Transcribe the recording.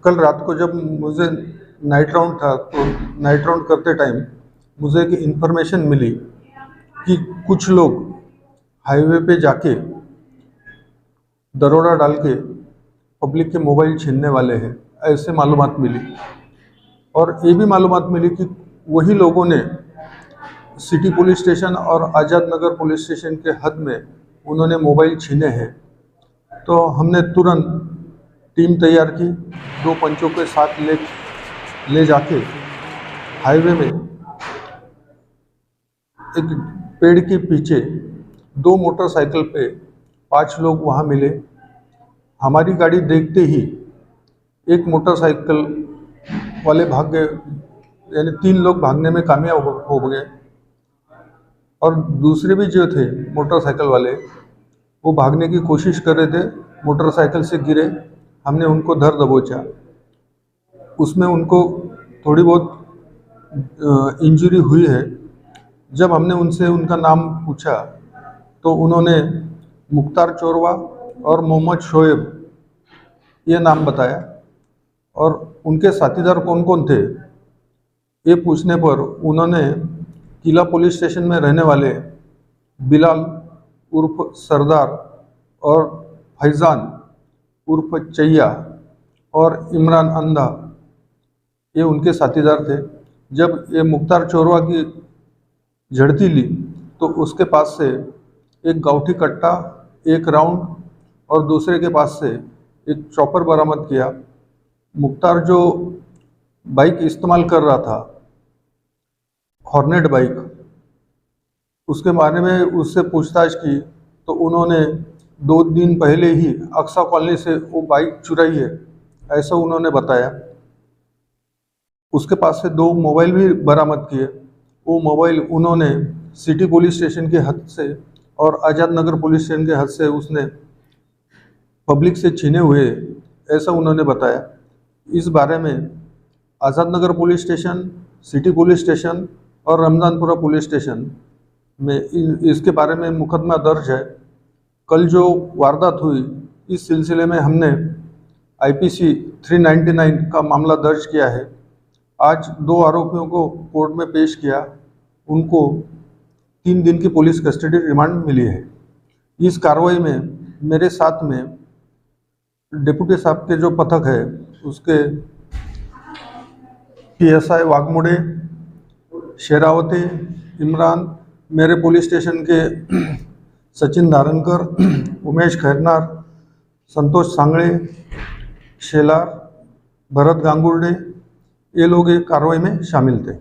कल रात को जब मुझे नाइट राउंड था तो नाइट राउंड करते टाइम मुझे एक इन्फॉर्मेशन मिली कि कुछ लोग हाईवे पे जाके दरोड़ा डाल के पब्लिक के मोबाइल छीनने वाले हैं, ऐसे मालूमात मिली। और ये भी मालूमात मिली कि वही लोगों ने सिटी पुलिस स्टेशन और आज़ाद नगर पुलिस स्टेशन के हद में उन्होंने मोबाइल छीने हैं। तो हमने तुरंत टीम तैयार की, 2 पंचों के साथ ले जाके हाईवे में एक पेड़ के पीछे 2 मोटरसाइकिल पे 5 लोग वहाँ मिले। हमारी गाड़ी देखते ही एक मोटरसाइकिल वाले भाग गए, यानी 3 लोग भागने में कामयाब हो गए और दूसरे भी जो थे मोटरसाइकिल वाले वो भागने की कोशिश कर रहे थे, मोटरसाइकिल से गिरे। हमने उनको धर दबोचा, उसमें उनको थोड़ी बहुत इंजरी हुई है। जब हमने उनसे उनका नाम पूछा तो उन्होंने मुख्तार चोरवा और मोहम्मद शोएब ये नाम बताया। और उनके साथीदार कौन कौन थे ये पूछने पर उन्होंने किला पुलिस स्टेशन में रहने वाले बिलाल उर्फ सरदार और फैज़ान उर्फ चैया और इमरान अंधा ये उनके साथीदार थे। जब ये मुख्तार चोरवा की झड़ती ली तो उसके पास से एक गाउठी कट्टा, एक राउंड और दूसरे के पास से एक चॉपर बरामद किया। मुख्तार जो बाइक इस्तेमाल कर रहा था, हॉर्नेट बाइक, उसके बारे में उससे पूछताछ की तो उन्होंने 2 दिन पहले ही अक्सा कॉलोनी से वो बाइक चुराई है, ऐसा उन्होंने बताया। उसके पास से 2 मोबाइल भी बरामद किए। वो मोबाइल उन्होंने सिटी पुलिस स्टेशन के हद से और आज़ाद नगर पुलिस स्टेशन के हद से उसने पब्लिक से छीने हुए, ऐसा उन्होंने बताया। इस बारे में Azad Nagar police station, city police station और रमज़ानपुरा पुलिस स्टेशन में इसके बारे में मुकदमा दर्ज है। कल जो वारदात हुई इस सिलसिले में हमने IPC 399 का मामला दर्ज किया है। आज 2 आरोपियों को कोर्ट में पेश किया, उनको 3 दिन की पुलिस कस्टडी रिमांड मिली है। इस कार्रवाई में मेरे साथ में डिप्टी साहब के जो पथक है उसके PSI वाघमोड़े, शेरावती, इमरान, मेरे पुलिस स्टेशन के सचिन धारणकर, उमेश खैरनार, संतोष सांगड़े, शेलार, भरत गांगुर्डे ये लोग एक कार्रवाई में शामिल थे।